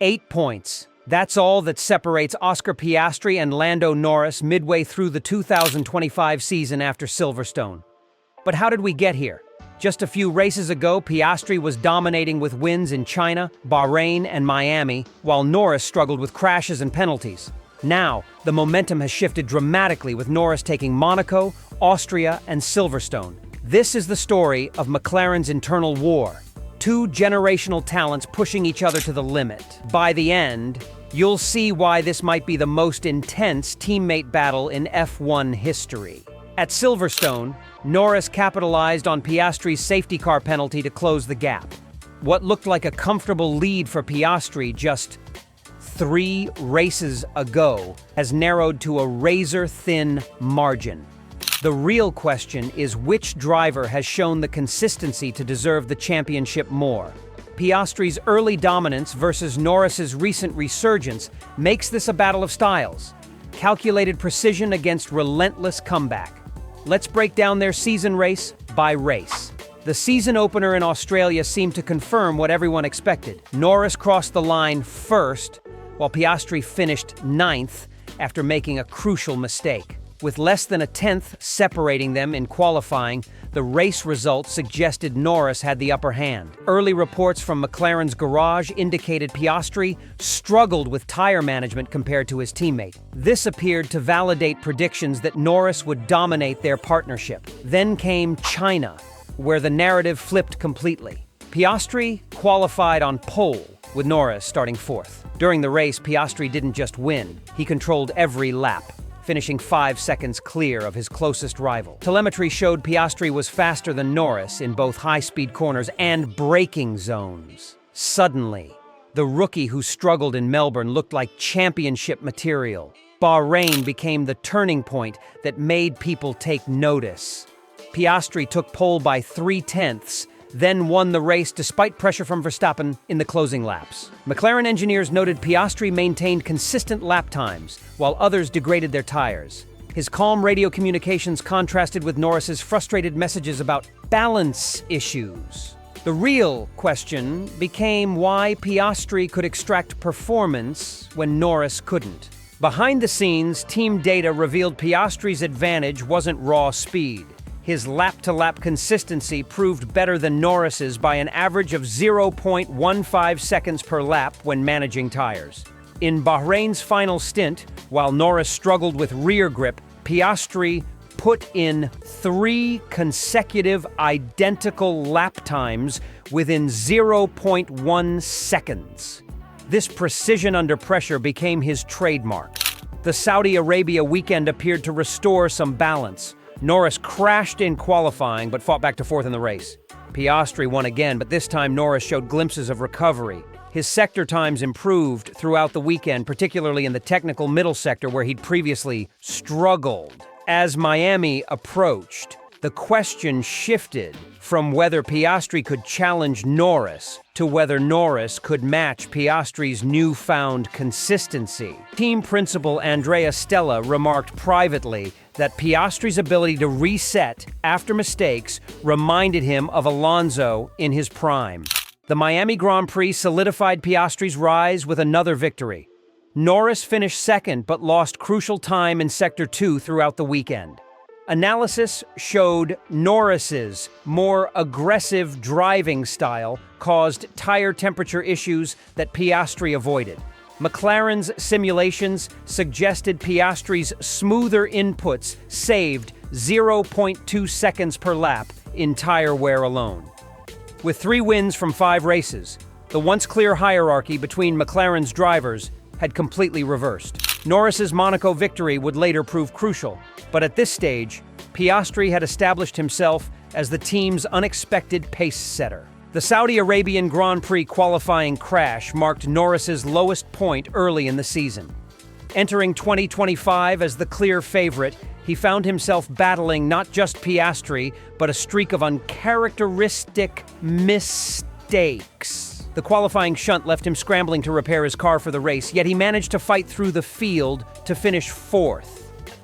8 points. That's all that separates Oscar Piastri and Lando Norris midway through the 2025 season after Silverstone. But how did we get here? Just a few races ago, Piastri was dominating with wins in China, Bahrain, and Miami, while Norris struggled with crashes and penalties. Now, the momentum has shifted dramatically with Norris taking Monaco, Austria, and Silverstone. This is the story of McLaren's internal war. Two generational talents pushing each other to the limit. By the end, you'll see why this might be the most intense teammate battle in F1 history. At Silverstone, Norris capitalized on Piastri's safety car penalty to close the gap. What looked like a comfortable lead for Piastri just 3 races ago has narrowed to a razor-thin margin. The real question is which driver has shown the consistency to deserve the championship more. Piastri's early dominance versus Norris's recent resurgence makes this a battle of styles. Calculated precision against relentless comeback. Let's break down their season race by race. The season opener in Australia seemed to confirm what everyone expected. Norris crossed the line first, while Piastri finished 9th after making a crucial mistake. With less than a tenth separating them in qualifying, the race results suggested Norris had the upper hand. Early reports from McLaren's garage indicated Piastri struggled with tire management compared to his teammate. This appeared to validate predictions that Norris would dominate their partnership. Then came China, where the narrative flipped completely. Piastri qualified on pole, with Norris starting 4th. During the race, Piastri didn't just win, he controlled every lap, finishing 5 seconds clear of his closest rival. Telemetry showed Piastri was faster than Norris in both high-speed corners and braking zones. Suddenly, the rookie who struggled in Melbourne looked like championship material. Bahrain became the turning point that made people take notice. Piastri took pole by 3/10, then won the race despite pressure from Verstappen in the closing laps. McLaren engineers noted Piastri maintained consistent lap times, while others degraded their tires. His calm radio communications contrasted with Norris's frustrated messages about balance issues. The real question became why Piastri could extract performance when Norris couldn't. Behind the scenes, team data revealed Piastri's advantage wasn't raw speed. His lap-to-lap consistency proved better than Norris's by an average of 0.15 seconds per lap when managing tires. In Bahrain's final stint, while Norris struggled with rear grip, Piastri put in 3 consecutive identical lap times within 0.1 seconds. This precision under pressure became his trademark. The Saudi Arabia weekend appeared to restore some balance. Norris crashed in qualifying but fought back to 4th in the race. Piastri won again, but this time Norris showed glimpses of recovery. His sector times improved throughout the weekend, particularly in the technical middle sector where he'd previously struggled. As Miami approached, the question shifted from whether Piastri could challenge Norris to whether Norris could match Piastri's newfound consistency. Team principal Andrea Stella remarked privately that Piastri's ability to reset after mistakes reminded him of Alonso in his prime. The Miami Grand Prix solidified Piastri's rise with another victory. Norris finished 2nd but lost crucial time in Sector 2 throughout the weekend. Analysis showed Norris's more aggressive driving style caused tire temperature issues that Piastri avoided. McLaren's simulations suggested Piastri's smoother inputs saved 0.2 seconds per lap in tire wear alone. With 3 wins from 5 races, the once clear hierarchy between McLaren's drivers had completely reversed. Norris's Monaco victory would later prove crucial, but at this stage, Piastri had established himself as the team's unexpected pace setter. The Saudi Arabian Grand Prix qualifying crash marked Norris's lowest point early in the season. Entering 2025 as the clear favorite, he found himself battling not just Piastri, but a streak of uncharacteristic mistakes. The qualifying shunt left him scrambling to repair his car for the race, yet he managed to fight through the field to finish 4th.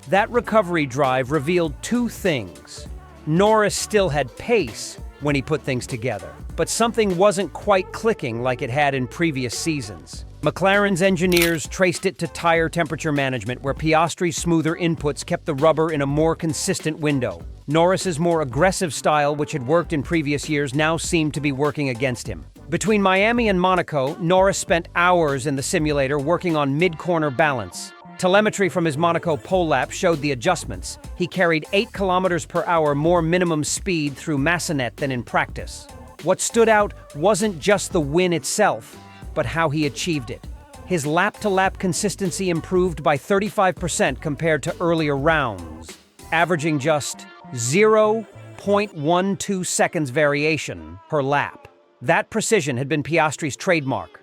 That recovery drive revealed 2 things. Norris still had pace when he put things together, but something wasn't quite clicking like it had in previous seasons. McLaren's engineers traced it to tire temperature management, where Piastri's smoother inputs kept the rubber in a more consistent window. Norris's more aggressive style, which had worked in previous years, now seemed to be working against him. Between Miami and Monaco, Norris spent hours in the simulator working on mid-corner balance. Telemetry from his Monaco pole lap showed the adjustments. He carried 8 kilometers per hour more minimum speed through Massenet than in practice. What stood out wasn't just the win itself, but how he achieved it. His lap-to-lap consistency improved by 35% compared to earlier rounds, averaging just 0.12 seconds variation per lap. That precision had been Piastri's trademark.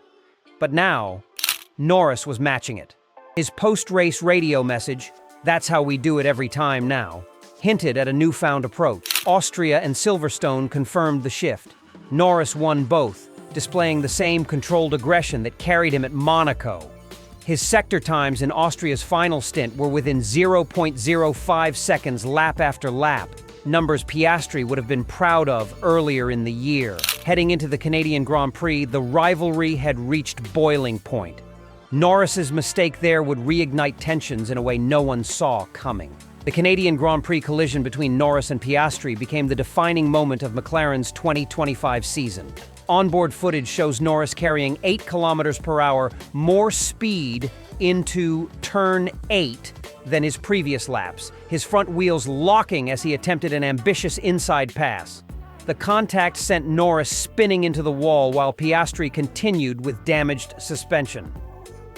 But now, Norris was matching it. His post-race radio message, "That's how we do it every time now," hinted at a newfound approach. Austria and Silverstone confirmed the shift. Norris won both, displaying the same controlled aggression that carried him at Monaco. His sector times in Austria's final stint were within 0.05 seconds lap after lap, numbers Piastri would have been proud of earlier in the year. Heading into the Canadian Grand Prix, the rivalry had reached boiling point. Norris's mistake there would reignite tensions in a way no one saw coming. The Canadian Grand Prix collision between Norris and Piastri became the defining moment of McLaren's 2025 season. Onboard footage shows Norris carrying 8 kilometers per hour more speed into turn 8 than his previous laps, his front wheels locking as he attempted an ambitious inside pass. The contact sent Norris spinning into the wall while Piastri continued with damaged suspension.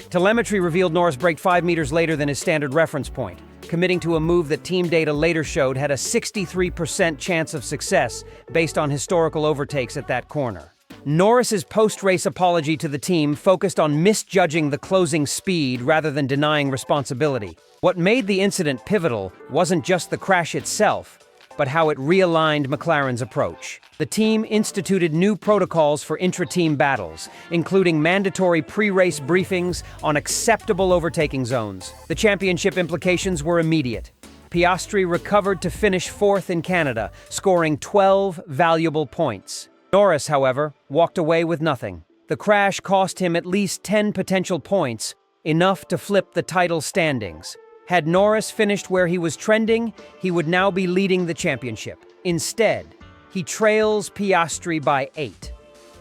Telemetry revealed Norris braked 5 meters later than his standard reference point, committing to a move that team data later showed had a 63% chance of success based on historical overtakes at that corner. Norris's post-race apology to the team focused on misjudging the closing speed rather than denying responsibility. What made the incident pivotal wasn't just the crash itself, but how it realigned McLaren's approach. The team instituted new protocols for intra-team battles, including mandatory pre-race briefings on acceptable overtaking zones. The championship implications were immediate. Piastri recovered to finish 4th in Canada, scoring 12 valuable points. Norris, however, walked away with nothing. The crash cost him at least 10 potential points, enough to flip the title standings. Had Norris finished where he was trending, he would now be leading the championship. Instead, he trails Piastri by 8.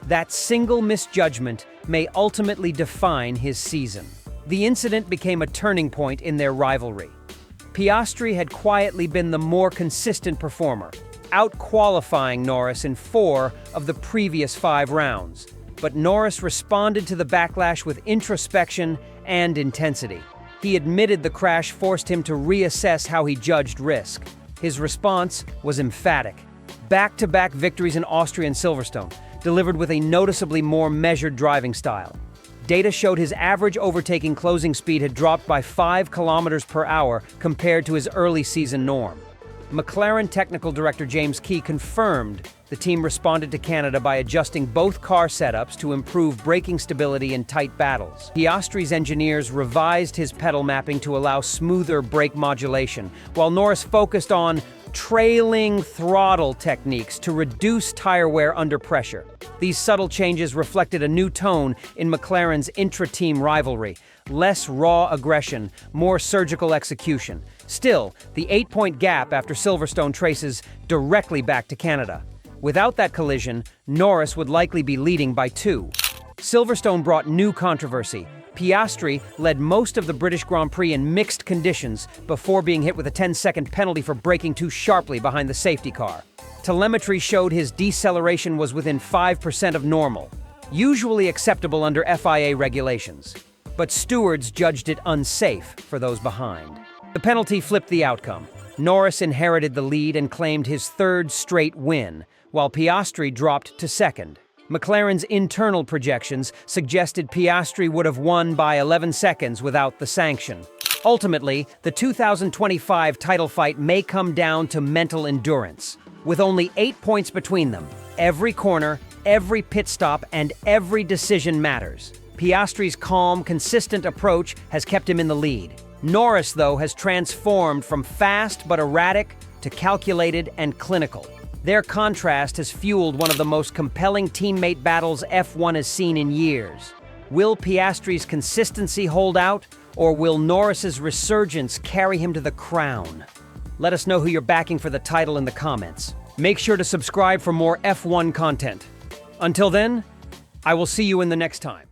That single misjudgment may ultimately define his season. The incident became a turning point in their rivalry. Piastri had quietly been the more consistent performer, out-qualifying Norris in 4 of the previous 5 rounds. But Norris responded to the backlash with introspection and intensity. He admitted the crash forced him to reassess how he judged risk. His response was emphatic. Back-to-back victories in Austria and Silverstone, delivered with a noticeably more measured driving style. Data showed his average overtaking closing speed had dropped by 5 kilometers per hour compared to his early season norm. McLaren technical director James Key confirmed the team responded to Canada by adjusting both car setups to improve braking stability in tight battles. Piastri's engineers revised his pedal mapping to allow smoother brake modulation, while Norris focused on trailing throttle techniques to reduce tire wear under pressure. These subtle changes reflected a new tone in McLaren's intra-team rivalry. Less raw aggression, more surgical execution. Still, the 8-point gap after Silverstone traces directly back to Canada. Without that collision, Norris would likely be leading by 2. Silverstone brought new controversy. Piastri led most of the British Grand Prix in mixed conditions before being hit with a 10-second penalty for braking too sharply behind the safety car. Telemetry showed his deceleration was within 5% of normal, usually acceptable under FIA regulations. But stewards judged it unsafe for those behind. The penalty flipped the outcome. Norris inherited the lead and claimed his 3rd straight win, while Piastri dropped to 2nd. McLaren's internal projections suggested Piastri would have won by 11 seconds without the sanction. Ultimately, the 2025 title fight may come down to mental endurance. With only 8 points between them, every corner, every pit stop, and every decision matters. Piastri's calm, consistent approach has kept him in the lead. Norris, though, has transformed from fast but erratic to calculated and clinical. Their contrast has fueled one of the most compelling teammate battles F1 has seen in years. Will Piastri's consistency hold out, or will Norris's resurgence carry him to the crown? Let us know who you're backing for the title in the comments. Make sure to subscribe for more F1 content. Until then, I will see you in the next time.